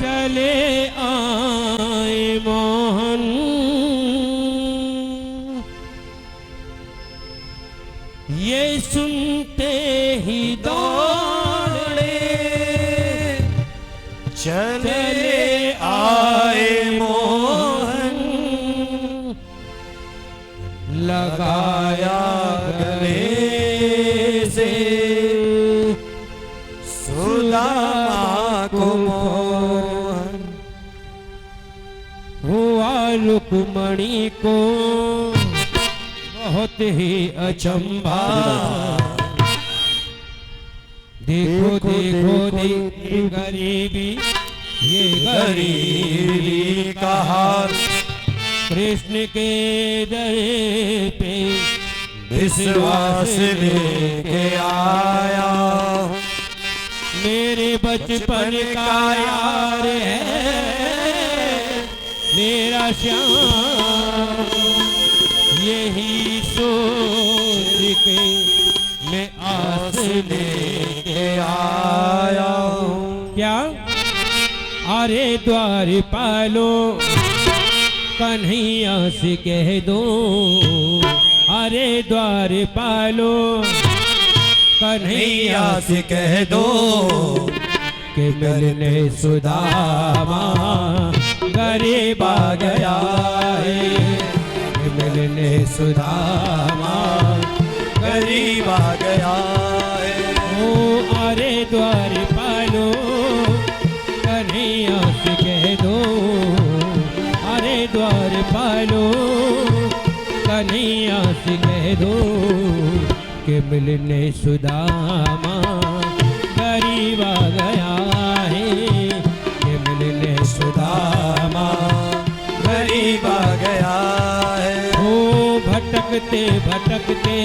चले आए मोहन। ये सुनते ही दौड़े चले आए मोहन। लगाया गले से सुदामा को मोहन। हुआ रुक्मणी को बहुत ही अचंभा। देखो देखो देखो गरीबी, ये गरीबी का हाल। कृष्ण के दर पे विश्वास लेके आया। मेरे बचपन का यार है मेरा श्याम। यही सोच के मैं आस लेके आया हूँ। क्या? अरे द्वार पालो कन्हैया से कह दो। अरे द्वार पालो कन्हैया से कह दो कि मिलने सुदामा गरीब आ गया है। कि मिलने सुदामा गरीब आ गया है। ओ अरे द्वार पालो कन्हैया से कह दो। अरे द्वार पालो कन्हैया से कह दो कि मिलने सुदामा गरीब आ गया है। कि मिलने सुदामा गरीब आ गया है। ओ भटकते भटकते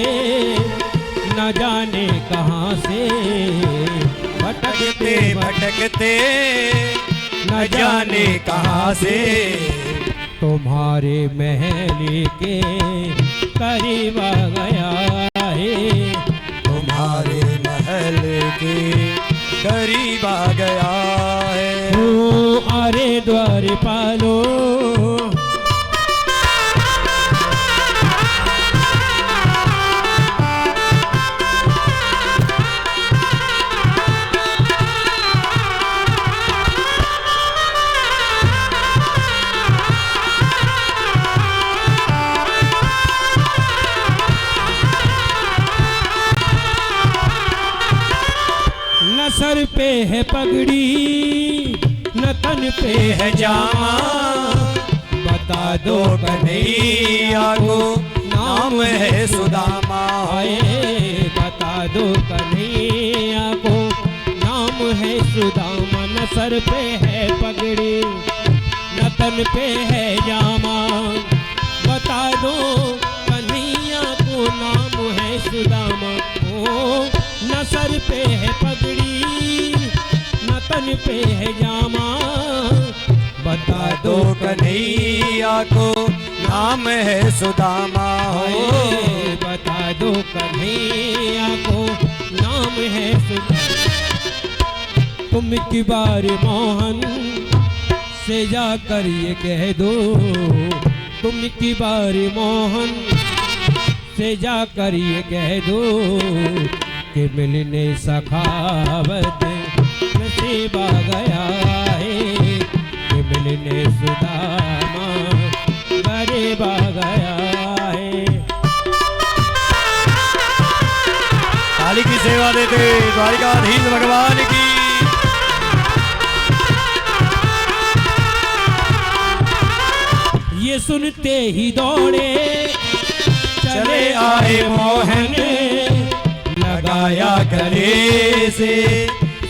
न जाने कहाँ से। भटकते भटकते न जाने कहाँ से तुम्हारे महल के करीब आ गया है। तुम्हारे महल के करीब आ गया है। ओ अरे द्वार पालो न सर पे है पगड़ी न तन पे है जामा। बता दो कन्हैया को नाम है सुदामा। हाय बता दो कन्हैया को नाम है सुदामा। न सर पे है पगड़ी न तन पे है जामा। बता दो कन्हैया को नाम है सुदामा। ओ न सर पे है पगड़ी न तन पे है जामा। बता दो कन्हैया को नाम है सुदामा। हाय बता दो कन्हैया को नाम है सुदामा। तुम की बार मोहन से जाकर ये कह दो। तुम की बार मोहन से जाकर ये कह दो कि मिलने सखावत नसीब आ गया है। कि मिलने सुदामा गरीब आ गया है। काली की सेवा देते द्वारिकाधीश भगवान की। ये सुनते ही दौड़े चले आए मोहन। लगाया गले से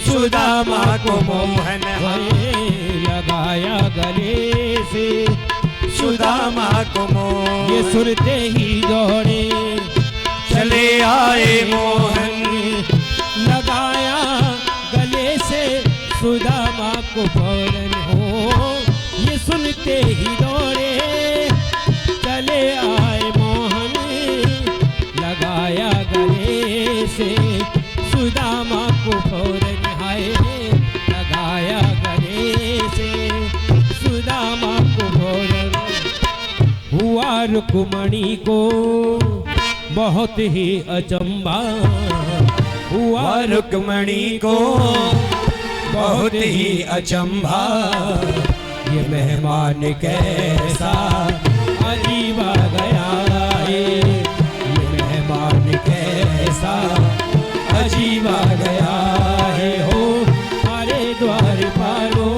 सुदामा को मोहन। लगाया गले से सुदामा को मोहन। ये सुनते ही दौड़े चले आए मोहन। लगाया गले से सुदामा को फौरन। हो ये सुनते ही दौड़े चले आए मोहन। लगाया गले से सुदामा को फौरन। हाय लगाया गले से रुक्मणी को बहुत ही अचंभा हुआ रुक्मणी को बहुत ही अचंभा, ये मेहमान कैसा अजीब आ गया है, ये मेहमान कैसा अजीब आ गया है हो हमारे द्वार पारो।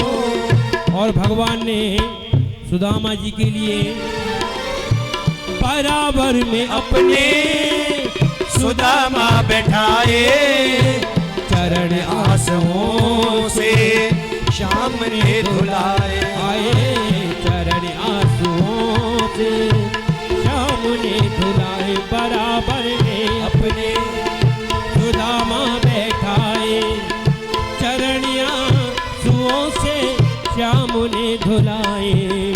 और भगवान ने सुदामा जी के लिए बराबर में अपने सुदामा बैठाए, चरण आंसुओं से श्याम ने धुलाए। आए चरण आंसुओं से श्याम ने धुलाए, बराबर में अपने सुदामा बैठाए, चरण आंसुओं से श्याम ने धुलाए।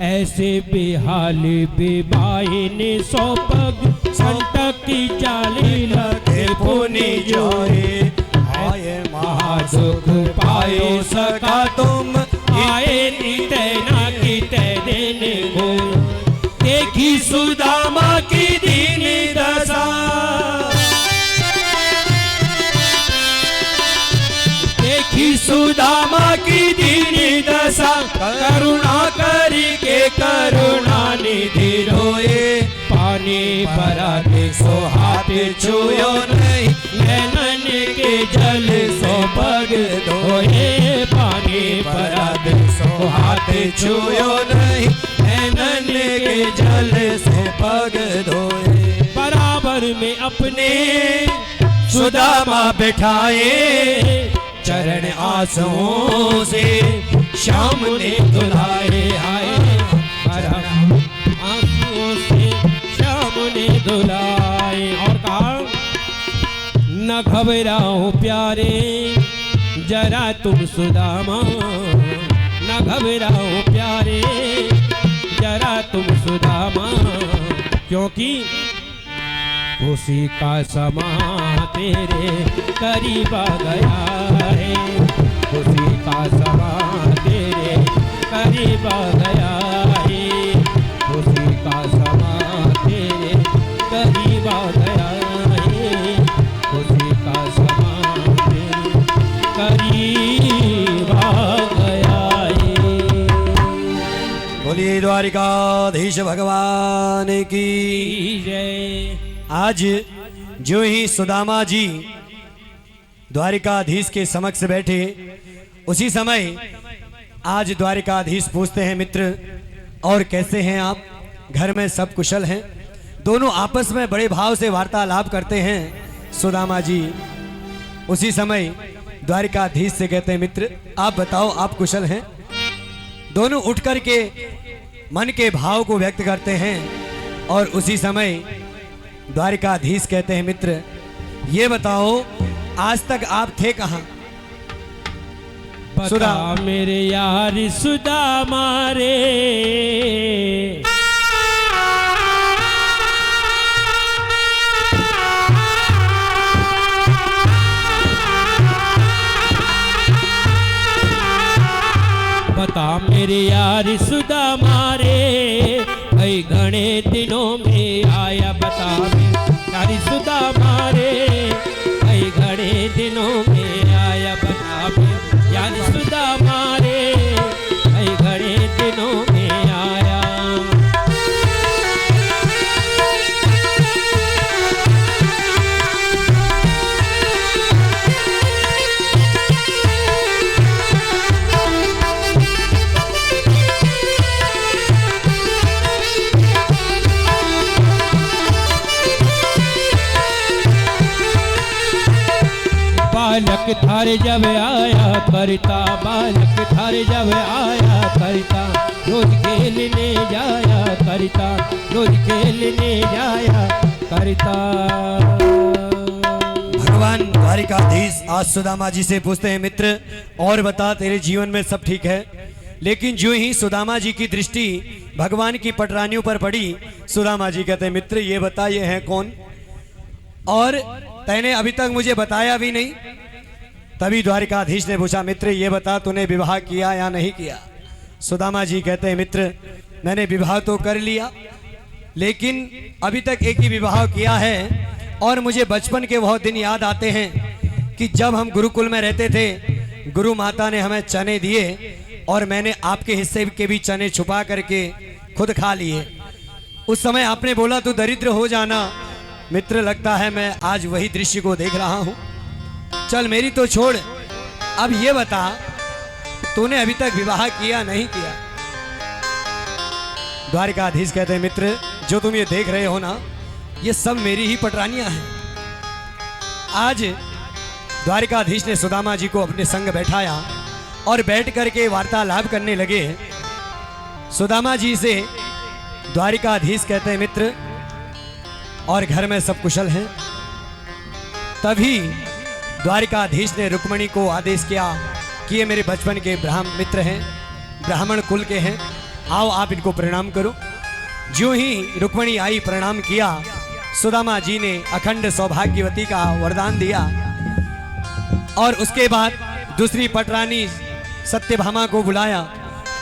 ऐसे बेहाल बेबाई ने सौ पग संटक की चाली लगे पुनि जोए। आए महासुख पाए सका तुम आए निते ना किते देने को। देखी सुदामा की दीन दशा, देखी सुदामा की दीन दशा, करुणा करी के करुणा निधि रोए। पानी भरा सो हाथ छुयो नहीं, नैनन के जल सो पग धोए। पानी भरा सो हाथ छुयो नहीं, नैनन के जल सो पग धोए। बराबर में अपने सुदामा बैठाए, चरण आंसुओं से श्याम ने धुलाए। आए आंसुओं से श्याम ने धुलाए। और कहा न घबराओ प्यारे जरा तुम सुदामा, न घबराओ प्यारे जरा तुम सुदामा, क्योंकि खुशी का समा तेरे करीब आ गया है, खुशी का समा तेरे करीब आ गया है, खुशी का समा तेरे करीब आ गया है, खुशी का समा तेरे करीब आ गया है। बोलिए द्वारिकाधीश भगवान की जय। आज जो ही सुदामा जी द्वारिकाधीश के समक्ष बैठे, उसी समय आज द्वारिकाधीश पूछते हैं मित्र और कैसे हैं आप, घर में सब कुशल हैं। दोनों आपस में बड़े भाव से वार्तालाप करते हैं सुदामा जी। उसी समय द्वारिकाधीश से कहते हैं मित्र आप बताओ आप कुशल हैं। दोनों उठ कर के मन के भाव को व्यक्त करते हैं और उसी समय द्वारिकाधीश कहते हैं मित्र ये बताओ आज तक आप थे कहाँ। बता मेरे यार सुदामा रे, बता मेरे यार सुदामा रे, कई घने दिनों में आया। बता यार सुदामा रे, कई घने दिनों में आया। बता यार सुदामा रे, कई घने दिनों में आया। बालक थारे जब आया करता, बालक थारे जब आया करता, रोज खेलने जाया करता, रोज खेलने जाया करता। भगवान द्वारिकाधीश आज सुदामा जी से पूछते हैं मित्र और बता तेरे जीवन में सब ठीक है। लेकिन जो ही सुदामा जी की दृष्टि भगवान की पटरानियों पर पड़ी, सुदामा जी कहते हैं मित्र ये बता ये है कौन, और तैने अभी तक मुझे बताया भी नहीं। तभी द्वारिकाधीश ने पूछा मित्र ये बता तूने विवाह किया या नहीं किया। सुदामा जी कहते हैं मित्र मैंने विवाह तो कर लिया, लेकिन अभी तक एक ही विवाह किया है। और मुझे बचपन के बहुत दिन याद आते हैं कि जब हम गुरुकुल में रहते थे, गुरु माता ने हमें चने दिए और मैंने आपके हिस्से के भी चने छुपा करके खुद खा लिए। उस समय आपने बोला तू दरिद्र हो जाना। मित्र, लगता है मैं आज वही दृश्य को देख रहा हूं। चल मेरी तो छोड़, अब ये बता तूने अभी तक विवाह किया नहीं किया? द्वारिकाधीश कहते हैं, मित्र जो तुम ये देख रहे हो ना, ये सब मेरी ही पटरानियां हैं। आज द्वारिकाधीश ने सुदामा जी को अपने संग बैठाया और बैठ करके वार्तालाप करने लगे। सुदामा जी से द्वारिकाधीश कहते हैं, मित्र और घर में सब कुशल हैं? तभी द्वारिकाधीश ने रुक्मणी को आदेश किया कि ये मेरे बचपन के ब्राह्मण मित्र हैं, ब्राह्मण कुल के हैं, आओ आप इनको प्रणाम करो। जो ही रुक्मणी आई, प्रणाम किया, सुदामा जी ने अखंड सौभाग्यवती का वरदान दिया। और उसके बाद दूसरी पटरानी सत्यभामा को बुलाया,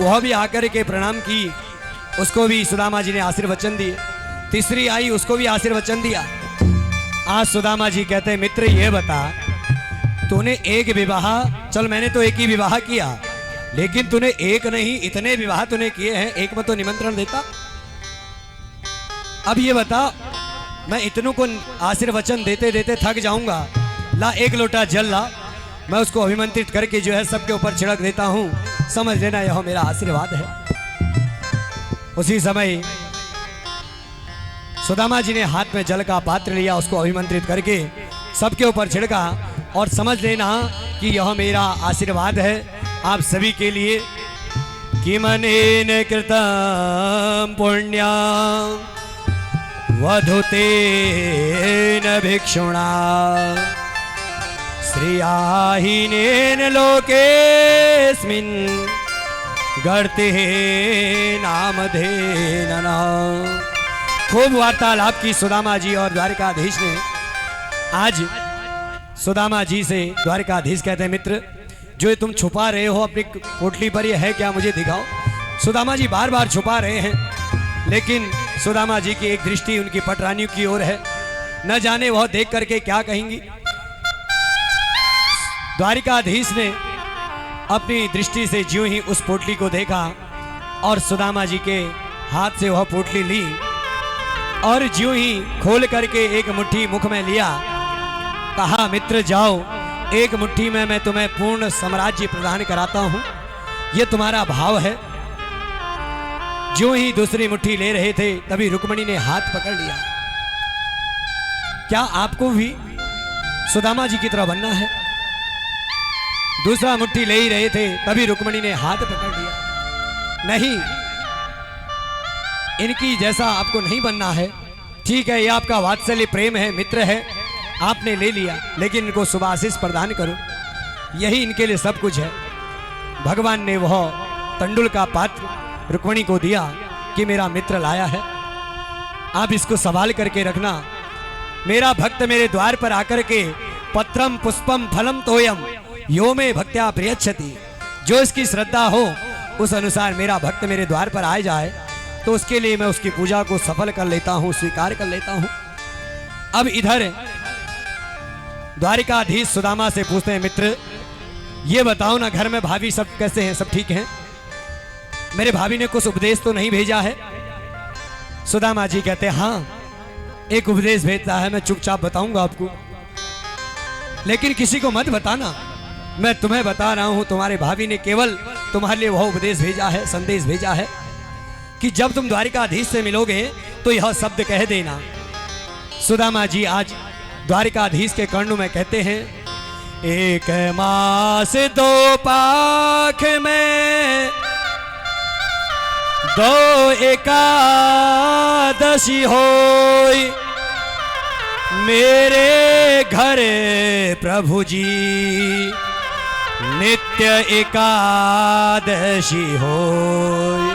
वह भी आकर के प्रणाम की, उसको भी सुदामा जी ने आशीर्वचन दिए। तीसरी आई, उसको भी आशीर्वचन दिया। आज सुदामा जी कहते हैं, मित्र ये बता तूने एक विवाह, चल मैंने तो एक ही विवाह किया, लेकिन तूने एक नहीं इतने विवाह तूने किए हैं, एक में तो निमंत्रण देता। अब ये बता, मैं इतनों को आशीर्वचन देते देते थक जाऊंगा, ला एक लोटा जल ला, मैं उसको अभिमंत्रित करके जो है सबके ऊपर छिड़क देता हूं, समझ लेना यह मेरा आशीर्वाद है। उसी समय सुदामा जी ने हाथ में जल का पात्र लिया, उसको अभिमंत्रित करके सबके ऊपर छिड़का और समझ लेना कि यह मेरा आशीर्वाद है आप सभी के लिए। कि मनेन कृतं पुण्यं वधुतेन भिक्षुणा श्रियाहीनेन लोकेस्मिन् गर्ते नामधेनना। खूब वार्तालाप की सुदामा जी और द्वारिकाधीश ने। आज सुदामा जी से द्वारिकाधीश कहते हैं, मित्र जो ये तुम छुपा रहे हो अपनी पोटली पर, ये है क्या, मुझे दिखाओ। सुदामा जी बार बार छुपा रहे हैं, लेकिन सुदामा जी की एक दृष्टि उनकी पटरानियों की ओर है, न जाने वह देख करके क्या कहेंगी। द्वारिकाधीश ने अपनी दृष्टि से ज्यों ही उस पोटली को देखा और सुदामा जी के हाथ से वह पोटली ली और ज्यों ही खोल करके एक मुट्ठी मुख में लिया, कहा, मित्र जाओ, एक मुट्ठी में मैं तुम्हें पूर्ण साम्राज्य प्रदान कराता हूं, यह तुम्हारा भाव है। जो ही दूसरी मुट्ठी ले रहे थे, तभी रुक्मणी ने हाथ पकड़ लिया। क्या आपको भी सुदामा जी की तरह बनना है? दूसरा मुट्ठी ले ही रहे थे, तभी रुक्मणी ने हाथ पकड़ लिया। नहीं, इनकी जैसा आपको नहीं बनना है। ठीक है, ये आपका वात्सल्य प्रेम है, मित्र है, आपने ले लिया, लेकिन इनको शुभाशीष प्रदान करो, यही इनके लिए सब कुछ है। भगवान ने वह तंडुल का पात्र रुक्मणी को दिया कि मेरा मित्र लाया है, आप इसको संभाल करके रखना। मेरा भक्त मेरे द्वार पर आकर के पत्रम पुष्पम फलम तोयम यो में भक्त्या प्रियच्छति, जो इसकी श्रद्धा हो उस अनुसार मेरा भक्त मेरे द्वार पर आ जाए तो उसके लिए मैं उसकी पूजा को सफल कर लेता हूं, स्वीकार कर लेता हूं। अब इधर द्वारिकाधीश सुदामा से पूछते हैं, मित्र ये बताओ ना, घर में भाभी सब कैसे हैं, सब ठीक हैं? मेरे भाभी ने कुछ उपदेश तो नहीं भेजा है? सुदामा जी कहते हैं, हाँ एक उपदेश भेजता है, मैं चुपचाप बताऊंगा आपको, लेकिन किसी को मत बताना, मैं तुम्हें बता रहा हूं। तुम्हारे भाभी ने केवल तुम्हारे लिए वह उपदेश भेजा है, संदेश भेजा है कि जब तुम द्वारिकाधीश से मिलोगे तो यह शब्द कह देना। सुदामा जी आज द्वारिकाधीश के कर्णों में कहते हैं, एक मास दो पाख में दो एकादशी होई, मेरे घर प्रभु जी नित्य एकादशी होई।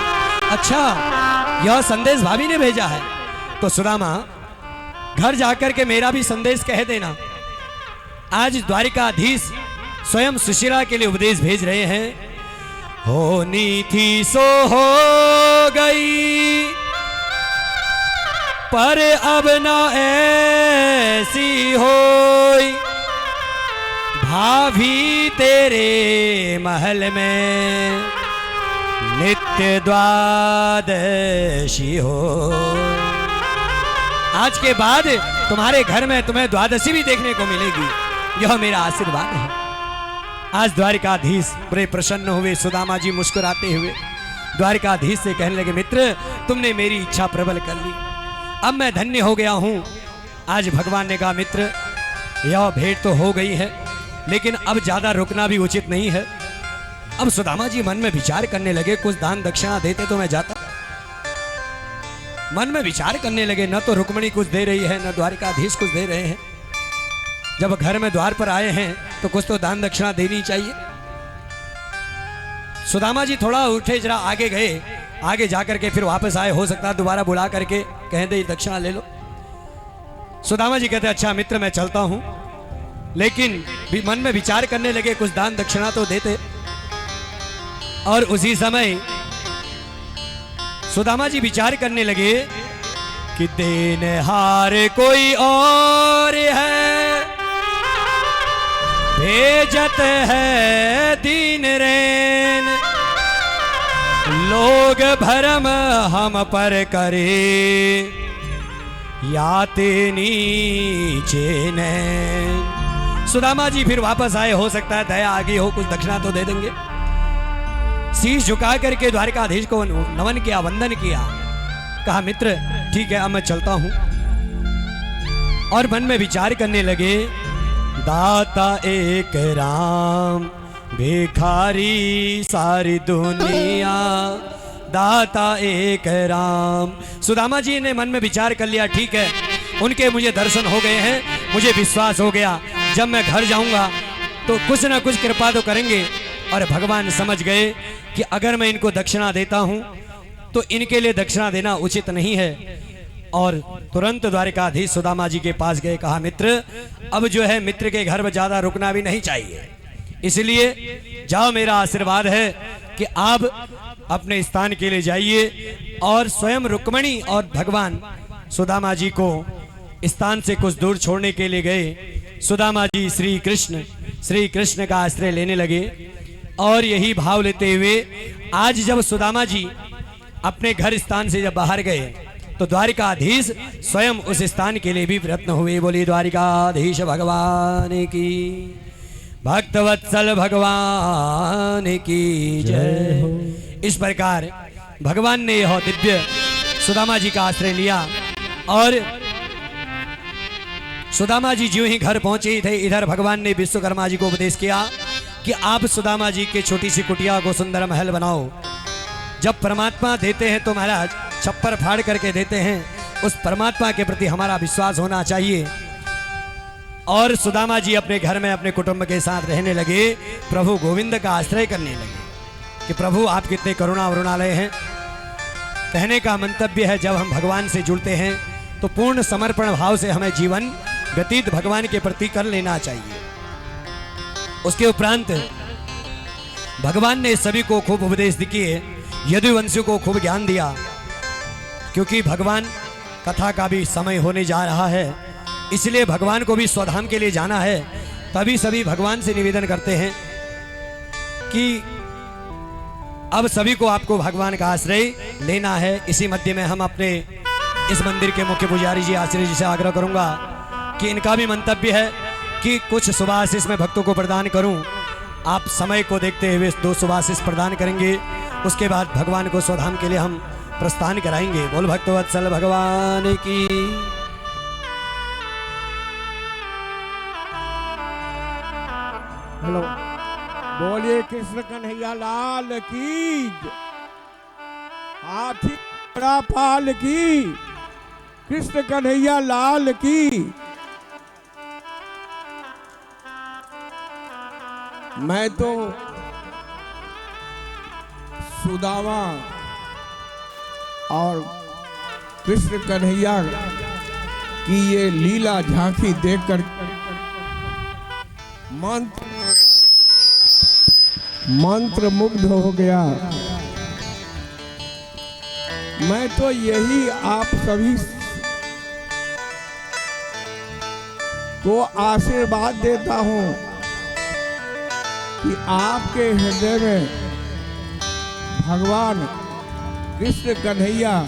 अच्छा, यह संदेश भाभी ने भेजा है, तो सुदामा घर जाकर के मेरा भी संदेश कह देना। आज द्वारिकाधीश स्वयं सुशीला के लिए उपदेश भेज रहे हैं होनी थी सो हो गई, पर अब न ऐसी होई। भाभी तेरे महल में नित्य द्वादशी हो। आज के बाद तुम्हारे घर में तुम्हें द्वादशी भी देखने को मिलेगी, यह मेरा आशीर्वाद है। आज द्वारिकाधीश बड़े प्रसन्न हुए। सुदामा जी मुस्कुराते हुए द्वारिकाधीश से कहने लगे, मित्र तुमने मेरी इच्छा प्रबल कर ली, अब मैं धन्य हो गया हूं। आज भगवान ने कहा, मित्र यह भेंट तो हो गई है, लेकिन अब ज्यादा रुकना भी उचित नहीं है। अब सुदामा जी मन में विचार करने लगे, कुछ दान दक्षिणा देते तो मैं जाता। मन में विचार करने लगे, न तो रुक्मिणी कुछ दे रही है, न द्वारिकाधीश कुछ दे रहे हैं। जब घर में द्वार पर आए हैं तो कुछ तो दान दक्षिणा देनी चाहिए। सुदामा जी थोड़ा उठे, जरा आगे गए, आगे जाकर के फिर वापस आए। हो सकता है दोबारा बुला करके कहें दे दक्षिणा ले लो। सुदामा जी कहते, अच्छा मित्र मैं चलता हूं, लेकिन मन में विचार करने लगे, कुछ दान दक्षिणा तो देते। और उसी समय सुदामा जी विचार करने लगे कि देनहार कोई और है, भेजत है दीन रेन। लोग भरम हम पर करे, याते नीचे नैन। सुदामा जी फिर वापस आए, हो सकता है दया आ गई हो, कुछ दक्षिणा तो दे देंगे। शीश झुका करके द्वारिकाधीश को नमन किया, वंदन किया। कहा, मित्र ठीक है अब मैं चलता हूं। और मन में विचार करने लगे, दाता एक राम, भिखारी सारी दुनिया। दाता एक राम। सुदामा जी ने मन में विचार कर लिया, ठीक है उनके मुझे दर्शन हो गए हैं, मुझे विश्वास हो गया, जब मैं घर जाऊंगा तो कुछ ना कुछ कृपा तो करेंगे। और भगवान समझ गए कि अगर मैं इनको दक्षिणा देता हूं तो इनके लिए दक्षिणा देना उचित नहीं है। और तुरंत द्वारिकाधीश सुदामा जी के पास गए, कहा, मित्र अब जो है मित्र के घर में ज्यादा रुकना भी नहीं चाहिए, इसलिए जाओ, मेरा आशीर्वाद है कि आप अपने स्थान के लिए जाइए। और स्वयं रुक्मिणी और भगवान सुदामा जी को स्थान से कुछ दूर छोड़ने के लिए गए। सुदामा जी श्री कृष्ण का आश्रय लेने लगे। और यही भाव लेते हुए आज जब सुदामा जी अपने घर स्थान से जब बाहर गए तो द्वारिकाधीश स्वयं उस स्थान के लिए भी प्रयत्न हुए। बोली द्वारिकाधीश भगवान की, भक्तवत्सल भगवान की जय। इस प्रकार भगवान ने यह दिव्य सुदामा जी का आश्रय लिया। और सुदामा जी जो ही घर पहुंचे थे, इधर भगवान ने विश्वकर्मा जी को उपदेश किया कि आप सुदामा जी के छोटी सी कुटिया को सुंदर महल बनाओ। जब परमात्मा देते हैं तो महाराज छप्पर फाड़ करके देते हैं, उस परमात्मा के प्रति हमारा विश्वास होना चाहिए। और सुदामा जी अपने घर में अपने कुटुंब के साथ रहने लगे, प्रभु गोविंद का आश्रय करने लगे कि प्रभु आप कितने करुणा वरुणालय हैं। कहने का मंतव्य है, जब हम भगवान से जुड़ते हैं तो पूर्ण समर्पण भाव से हमें जीवन व्यतीत भगवान के प्रति कर लेना चाहिए। उसके उपरांत भगवान ने सभी को खूब उपदेश दिए, यदुवंशियों को खूब ज्ञान दिया, क्योंकि भगवान कथा का भी समय होने जा रहा है, इसलिए भगवान को भी स्वधाम के लिए जाना है। तभी सभी भगवान से निवेदन करते हैं कि अब सभी को आपको भगवान का आश्रय लेना है। इसी मध्य में हम अपने इस मंदिर के मुख्य पुजारी जी आचार्य जी से आग्रह करूंगा कि इनका भी मंतव्य है कि कुछ शुभाशीष मैं भक्तों को प्रदान करूं। आप समय को देखते हुए 2 शुभाशीष प्रदान करेंगे, उसके बाद भगवान को स्वधाम के लिए हम प्रस्थान कराएंगे। बोल भक्तवत्सल भगवान की। हेलो, बोलिए कृष्ण कन्हैया लाल की, हाथी बड़ा पाल की, कृष्ण कन्हैया लाल की। मैं तो सुदामा और कृष्ण कन्हैया की ये लीला झांकी देखकर मंत्र मुग्ध हो गया। मैं तो यही आप सभी को आशीर्वाद देता हूं कि आपके हृदय में भगवान कृष्ण कन्हैया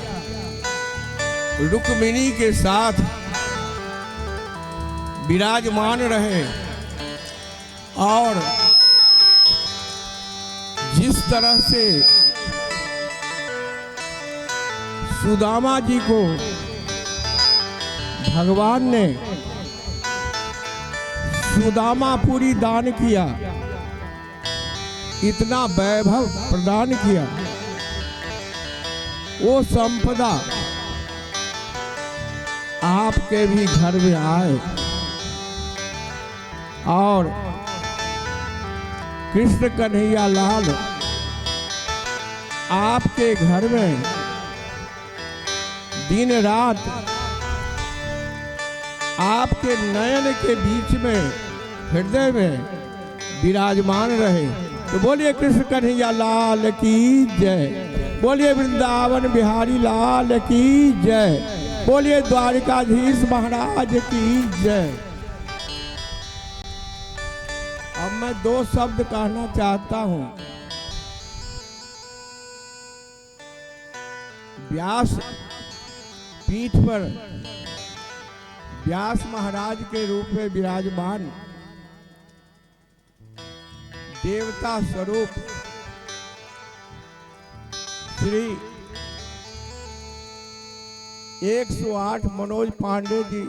रुक्मिणी के साथ विराजमान रहे और जिस तरह से सुदामा जी को भगवान ने सुदामापुरी दान किया, इतना वैभव प्रदान किया, वो संपदा आपके भी घर में आए और कृष्ण कन्हैया लाल आपके घर में दिन रात आपके नयन के बीच में हृदय में विराजमान रहे। तो बोलिए कृष्ण कन्हैया लाल की जय, बोलिए वृंदावन बिहारी लाल की जय, बोलिए द्वारिकाधीश महाराज की जय। अब मैं दो शब्द कहना चाहता हूं। व्यास पीठ पर व्यास महाराज के रूप में विराजमान देवता स्वरूप श्री 108 मनोज पांडे जी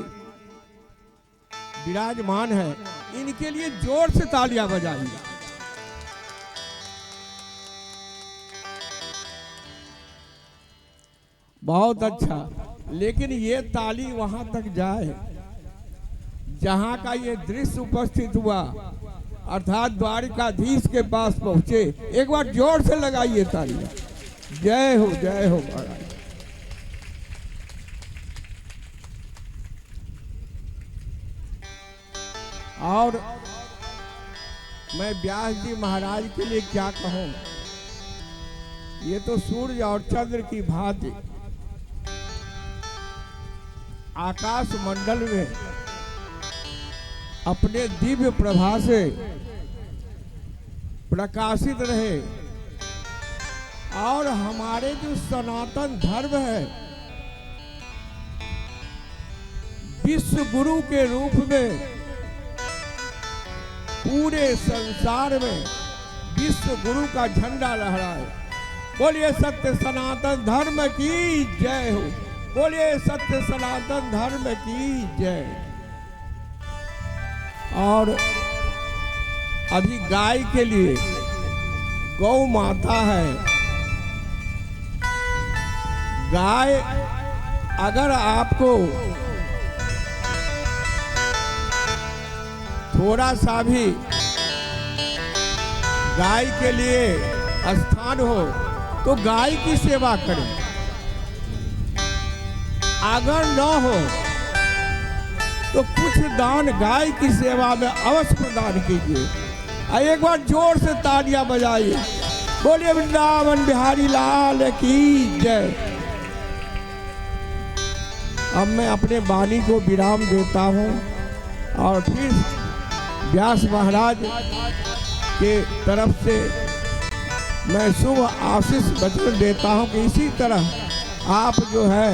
विराजमान है। इनके लिए जोर से तालियां बजाइए। बहुत अच्छा, लेकिन ये ताली वहां तक जाए जहां का ये दृश्य उपस्थित हुआ, अर्थात द्वारिकाधीश के पास पहुंचे। एक बार जोर से लगाइए तालियां। जय हो महाराज। और मैं व्यास जी महाराज के लिए क्या कहूं, ये तो सूर्य और चंद्र की भांति आकाश मंडल में अपने दिव्य प्रभा से प्रकाशित रहे और हमारे जो सनातन धर्म है विश्व गुरु के रूप में पूरे संसार में विश्व गुरु का झंडा लहराए। बोलिए सत्य सनातन धर्म की जय हो, बोलिए सत्य सनातन धर्म की जय। और अभी गाय के लिए गौ माता है। गाय अगर आपको थोड़ा सा भी गाय के लिए स्थान हो तो गाय की सेवा करें, अगर न हो तो कुछ दान गाय की सेवा में अवश्य प्रदान कीजिए। एक बार जोर से तालियां बजाइए। बोलिए वृंदावन बिहारी लाल की जय। अब मैं अपने वाणी को विराम देता हूं और फिर व्यास महाराज के तरफ से मैं शुभ आशीष वचन देता हूं कि इसी तरह आप जो है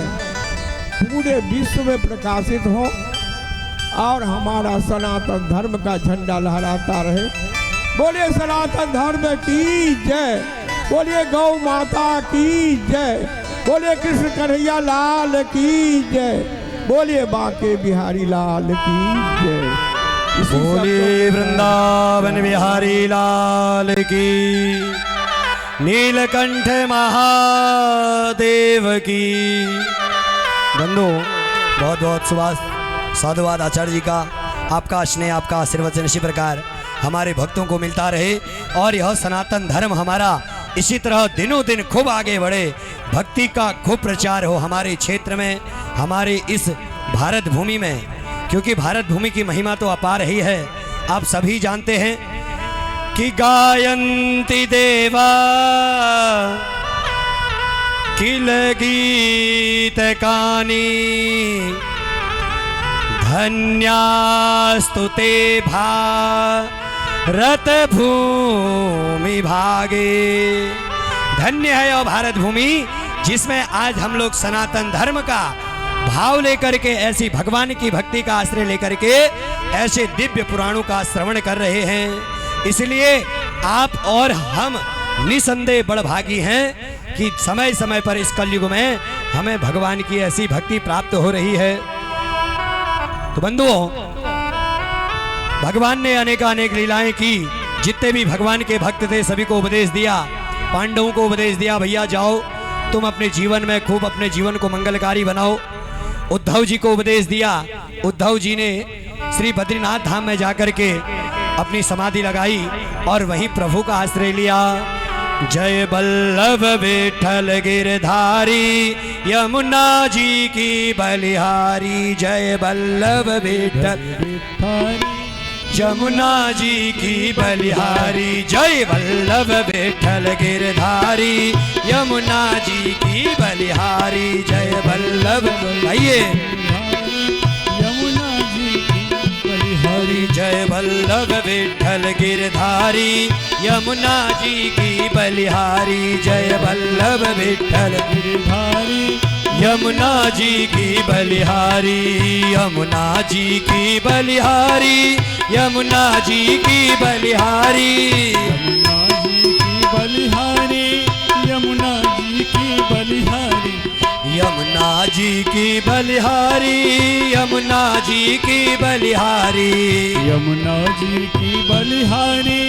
पूरे विश्व में प्रकाशित हो और हमारा सनातन धर्म का झंडा लहराता रहे। बोलिए सनातन धर्म की जय, बोलिए गौ माता की जय, बोलिए कृष्ण कन्हैया लाल की जय, बोलिए बांके बिहारी लाल की जय। बोलिए वृंदावन बिहारी लाल की, नीलकंठ महादेव की। बंधु बहुत बहुत साधुवाद आचार्य जी का, आपका स्नेह, आपका आशीर्वचन इसी प्रकार हमारे भक्तों को मिलता रहे और यह सनातन धर्म हमारा इसी तरह दिनों दिन खूब आगे बढ़े, भक्ति का खूब प्रचार हो हमारे क्षेत्र में, हमारे इस भारत भूमि में, क्योंकि भारत भूमि की महिमा तो अपार ही है। आप सभी जानते हैं कि गायन्ति देवा किल गीतकानि धन्यास्तु ते भारत भूमि भागे। धन्य है और भारत भूमि जिसमें आज हम लोग सनातन धर्म का भाव लेकर के, ऐसी भगवान की भक्ति का आश्रय लेकर के ऐसे दिव्य पुराणों का श्रवण कर रहे हैं। इसलिए आप और हम निसंदेह बड़भागी हैं कि समय समय पर इस कलयुग में हमें भगवान की ऐसी भक्ति प्राप्त हो रही है। तो बंधुओं, भगवान ने अनेकानेक लीलाएं की। जितने भी भगवान के भक्त थे सभी को उपदेश दिया। पांडवों को उपदेश दिया, भैया जाओ तुम अपने जीवन में खूब अपने जीवन को मंगलकारी बनाओ। उद्धव जी को उपदेश दिया। उद्धव जी ने श्री बद्रीनाथ धाम में जाकर के अपनी समाधि लगाई और वहीं प्रभु का आश्रय लिया। जय वल्लभ विठ्ठल गिरधारी यमुना जी की बलिहारी। जय वल्लभ विठ्ठल यमुना जी की बलिहारी। जय वल्लभ विठ्ठल गिरधारी यमुना जी की बलिहारी। जय वल्लभ, आइए यमुना जी की बलिहारी। जय वल्लभ विठ्ठल गिरधारी यमुना जी की बलिहारी। जय वल्लभ विठ्ठल गिरधारी यमुना जी की बलिहारी। यमुना जी की बलिहारी यमुना जी की बलिहारी। यमुना जी की बलिहारी यमुना जी की बलिहारी। यमुना जी की बलिहारी यमुना जी की बलिहारी।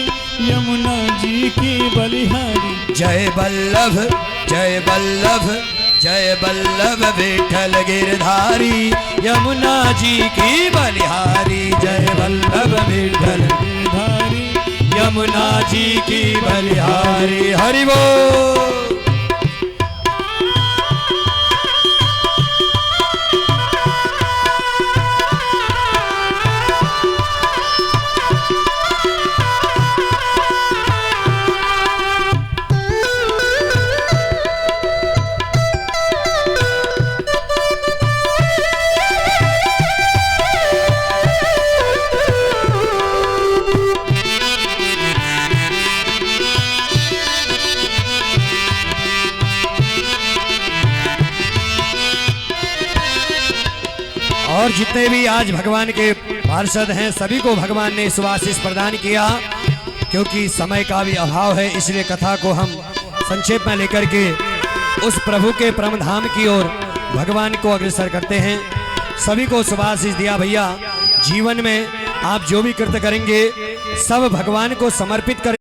यमुना जी की बलिहारी। जय वल्लभ जय वल्लभ जय वल्लभ विठ्ठल गिरधारी यमुना जी की बलिहारी। जय वल्लभ विठ्ठल गिरधारी यमुना जी की बलिहारी। हरि बोल। और जितने भी आज भगवान के पार्षद हैं सभी को भगवान ने इस आशीष प्रदान किया। क्योंकि समय का भी अभाव है इसलिए कथा को हम संक्षेप में लेकर के उस प्रभु के परम धाम की ओर भगवान को अग्रसर करते हैं। सभी को शुभाशीष दिया। भैया जीवन में आप जो भी कृत्य करेंगे सब भगवान को समर्पित कर